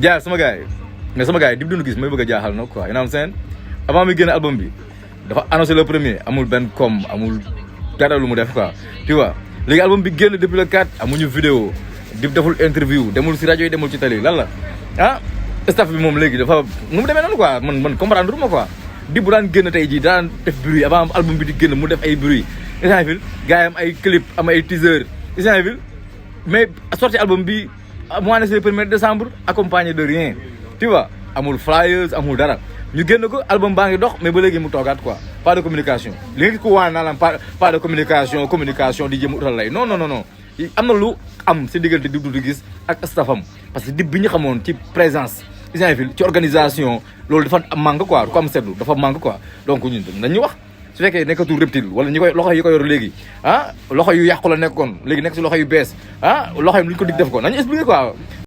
jaar sama gars yi mais sama gars yi Dip Doundou Guiss may bëgg a jaaxal nag quoi you know what I'm saying avant muy génn album bi dafa annoncé le premier amul benn amul dara lu mu def quoi tu vois léegi album bi génn depuis le 4 amuñu vidéo Dip deful interview demul si rajo yi demul ci télé lan la ah staff bi moom léegi dafa nu mu demee noonu quoi man comprendre ma quoi Dip bu daan génn tey jii daan def bruit avant album bi di génn mu def ay bruit Isanville gars yi am ay clip am ay teaser Isanville mais sorti album bi mois de le 1er décembre accompagné de rien tu vois amul flyers amul dara ñu génn ko album baa ngi dox mais ba léegi mu toogaat quoi pas de communication li nga gis ko waa naa la pas de communication di jëm utal lay non am na lu am si diggante Dip Doundou Guiss ak staffam parce que Dip bi ñu xamoon ci présence Isanville ci organisation loolu dafa manque quoi ko am seetlu dafa manque quoi donc ñun nañu wax su fekkee nekkatul reptile wala ñi koy loxo yi ko yor léegi loxo yu yàqu la nekkoon léegi nekk si loxo yu bees loxo yi lu ñu ko dig def ko nañu expliquer quoi